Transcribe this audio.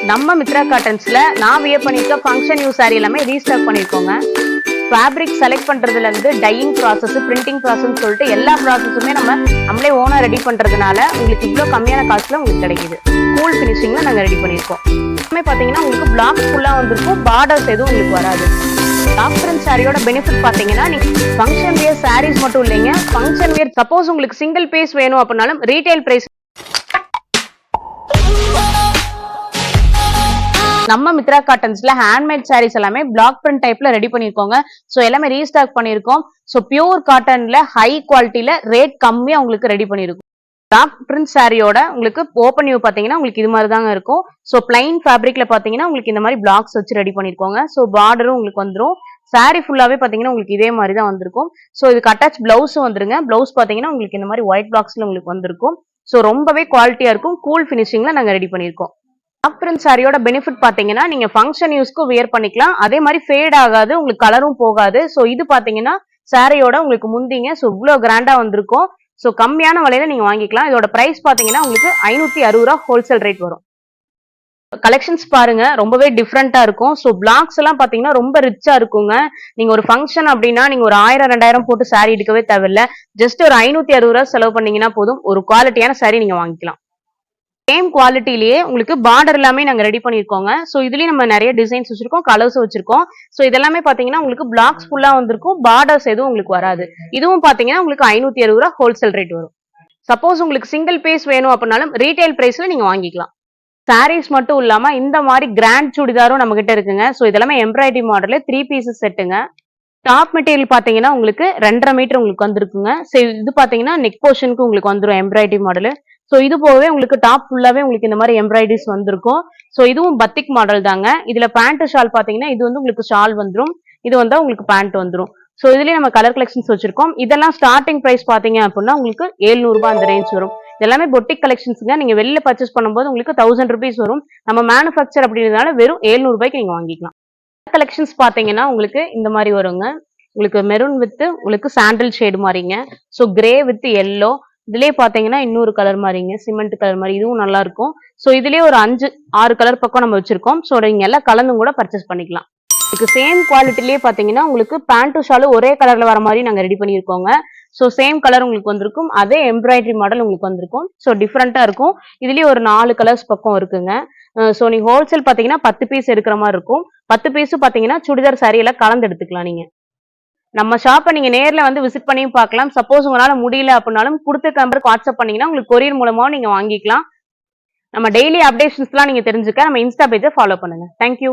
நம்ம மித்ரா காட்டன்ஸ்ல நான் வியர் பண்ணிருக்க ஃபங்க்ஷன் யூஸ் சாரி எல்லாமே ரீஸ்டாக் பண்ணிருக்கோங்க. ஃபேப்ரிக் செலக்ட் பண்றதுல இருந்து டையிங் ப்ராசஸ், பிரிண்டிங் ப்ராசஸ் சொல்லிட்டு எல்லா ப்ராசஸுமே நம்மளே ஓனா ரெடி பண்றதுனால உங்களுக்கு இவ்வளவு கம்மியான காஸ்ட்ல உங்களுக்கு கிடைக்குது. கூல் ஃபினிஷிங்ல நாங்க ரெடி பண்ணிருக்கோம். எல்லாமே பாத்தீங்கன்னா உங்களுக்கு பிளாக் ஃபுல்லா வந்திருக்கும், பார்டர்ஸ் எதுவும் உங்களுக்கு வராது. டாப் பிரிண்ட் சாரியோட பெனிஃபிட் பாத்தீங்கன்னா நீங்க ஃபங்க்ஷன் வியர் சாரீஸ் மட்டும் இல்லைங்க, ஃபங்க்ஷன் வியர் சப்போஸ் உங்களுக்கு சிங்கிள் பீஸ் வேணும் அப்படின்னாலும் ரீட்டைல் பிரைஸ் நம்ம மித்ரா காட்டன்ஸ்ல ஹேண்ட்மேட் சாரீஸ் எல்லாமே பிளாக் பிரிண்ட் டைப்ல ரெடி பண்ணிருக்கோங்க. சோ எல்லாமே ரீஸ்டாக் பண்ணிருக்கோம். சோ பியூர் காட்டன்ல ஹை குவாலிட்டில ரேட் கம்மியா உங்களுக்கு ரெடி பண்ணிருக்கோம். பிளாக் பிரிண்ட் சாரியோட உங்களுக்கு ஓப்பன் வியூ பாத்தீங்கன்னா உங்களுக்கு இது மாதிரி தாங்க இருக்கும். சோ பிளைன் ஃபேப்ரிக்ல பாத்தீங்கன்னா உங்களுக்கு இந்த மாதிரி பிளாக்ஸ் வச்சு ரெடி பண்ணிருக்கோங்க. சோ பார்டரும் உங்களுக்கு வந்துரும். சாரி ஃபுல்லாவே பாத்தீங்கன்னா உங்களுக்கு இதே மாதிரி தான் வந்திருக்கும். சோ இதுக்கு அட்டாச் பிளவுஸும் வந்துருங்க. பிளவுஸ் பாத்தீங்கன்னா உங்களுக்கு இந்த மாதிரி ஒயிட் பிளாக்ஸ்ல உங்களுக்கு வந்திருக்கும். சோ ரொம்பவே குவாலிட்டியா இருக்கும். கூல் ஃபினிஷிங்ல நாங்க ரெடி பண்ணிருக்கோம். டாப் பிரிண்ட் சாரியோட பெனிஃபிட் பாத்தீங்கன்னா நீங்க ஃபங்க்ஷன் யூஸ்க்கு வியர் பண்ணிக்கலாம். அதே மாதிரி ஃபேட் ஆகாது, உங்களுக்கு கலரும் போகாது. சோ இது பாத்தீங்கன்னா சாரியோட உங்களுக்கு முந்திங்க. சோ இவ்வளவு கிராண்டா வந்திருக்கும். சோ கம்மியான விலையில நீங்க வாங்கிக்கலாம். இதோட பிரைஸ் பாத்தீங்கன்னா உங்களுக்கு 560 ரூபாய் ஹோல்சேல் ரேட் வரும். கலெக்ஷன்ஸ் பாருங்க, ரொம்பவே டிஃப்ரெண்டா இருக்கும். சோ பிளாக்ஸ் எல்லாம் பாத்தீங்கன்னா ரொம்ப ரிச்சா இருக்குங்க. நீங்க ஒரு ஃபங்க்ஷன் அப்படின்னா நீங்க ஒரு 1000 2000 போட்டு சாரி எடுக்கவே தேவையில்ல. ஜஸ்ட் ஒரு 560 ரூபாய் செலவு பண்ணீங்கன்னா போதும், ஒரு குவாலிட்டியான சாரி நீங்க வாங்கிக்கலாம். சேம் குவாலிட்டிலேயே உங்களுக்கு பார்டர் எல்லாமே நாங்க ரெடி பண்ணிருக்கோங்க. சோ இதுலயும் நம்ம நிறைய டிசைன்ஸ் வச்சிருக்கோம், கலர்ஸ் வச்சிருக்கோம். சோ இதெல்லாமே பாத்தீங்கன்னா உங்களுக்கு பிளாக்ஸ் ஃபுல்லா வந்திருக்கும், பார்டர்ஸ் எதுவும் உங்களுக்கு வராது. இதுவும் பாத்தீங்கன்னா உங்களுக்கு 560 ரூபாய் ஹோல்சேல் ரேட் வரும். சப்போஸ் உங்களுக்கு சிங்கிள் பீஸ் வேணும் அப்படின்னாலும் ரீட்டைல் பிரைஸ்ல நீங்க வாங்கிக்கலாம். சாரீஸ் மட்டும் இல்லாம இந்த மாதிரி கிராண்ட் சுடிதாரும் நம்ம கிட்ட இருக்குங்க. சோ இதெல்லாமே எம்ப்ராய்டரி மாடல் 3 பீசஸ் செட்டுங்க. டாப் மெட்டீரியல் பாத்தீங்கன்னா உங்களுக்கு 2.5 மீட்டர் உங்களுக்கு வந்திருக்குங்க. இது பாத்தீங்கன்னா நெக் போர்ஷனுக்கு உங்களுக்கு வந்துடும் எம்ப்ராய்டரி மாடல். சோ இது போகவே உங்களுக்கு டாப் ஃபுல்லாவே உங்களுக்கு இந்த மாதிரி எம்ப்ராய்டரிஸ் வந்திருக்கும். சோ இதுவும் பத்திக் மாடல் தாங்க. இதுல பேண்ட் ஷால் பாத்தீங்கன்னா இது வந்து உங்களுக்கு ஷால் வந்துடும், இது வந்தா உங்களுக்கு பேண்ட் வந்துடும். சோ இதுலயே நம்ம கலர் கலெக்ஷன்ஸ் வச்சிருக்கோம். இதெல்லாம் ஸ்டார்டிங் பிரைஸ் பாத்தீங்க அப்படின்னா உங்களுக்கு 700 ரூபாய் அந்த ரேஞ்ச் வரும். இதெல்லாமே பொட்டிக் கலெக்ஷன்ஸ்ங்க. நீங்க வெளில பர்ச்சேஸ் பண்ணும்போது உங்களுக்கு 1000 rupees வரும். நம்ம மேனுஃபேக்சர் அப்படின்றதுனால வெறும் 700 ரூபாய்க்கு நீங்க வாங்கிக்கலாம். கலெக்ஷன்ஸ் பாத்தீங்கன்னா உங்களுக்கு இந்த மாதிரி வருங்க. உங்களுக்கு மெரூன் வித் உங்களுக்கு சாண்டல் ஷேடு மாதிரிங்க. சோ கிரே வித் எல்லோ, இதுலயே பாத்தீங்கன்னா இன்னொரு கலர் மாதிரிங்க, சிமெண்ட் கலர் மாதிரி, இதுவும் நல்லா இருக்கும். சோ இதுலயே ஒரு 5 6 கலர் பக்கம் நம்ம வச்சிருக்கோம். சோ நீங்க எல்லாம் கலந்தும் கூட பர்ச்சேஸ் பண்ணிக்கலாம். இதுக்கு சேம் குவாலிட்டிலேயே பாத்தீங்கன்னா உங்களுக்கு பேண்ட் ஷாலும் ஒரே கலர்ல வர மாதிரி நாங்க ரெடி பண்ணிருக்கோங்க. சோ சேம் கலர் உங்களுக்கு வந்திருக்கும், அதே எம்ப்ராய்டரி மாடல் உங்களுக்கு வந்திருக்கும். சோ டிஃப்ரெண்டா இருக்கும். இதுலயே ஒரு 4 கலர்ஸ் பக்கம் இருக்குங்க. சோ நீங்க ஹோல்சேல் பாத்தீங்கன்னா 10 பீஸ் எடுக்கிற மாதிரி இருக்கும். 10 பீஸ் பாத்தீங்கன்னா சுடிதார் சாரி எல்லாம் கலந்து எடுத்துக்கலாம். நீங்க நம்ம ஷாப்பை நீங்க நேர்ல வந்து விசிட் பண்ணியும் பார்க்கலாம். சப்போஸ் உங்களால முடியல அப்படின்னாலும் கொடுத்த நம்பருக்கு வாட்ஸ்அப் பண்ணீங்கன்னா உங்களுக்கு கொரியர் மூலமாவும் நீங்க வாங்கிக்கலாம். நம்ம டெய்லி அப்டேஷன்ஸ்லாம் நீங்க தெரிஞ்சுக்க நம்ம இன்ஸ்டா பேஜை ஃபாலோ பண்ணுங்க. தேங்க்யூ.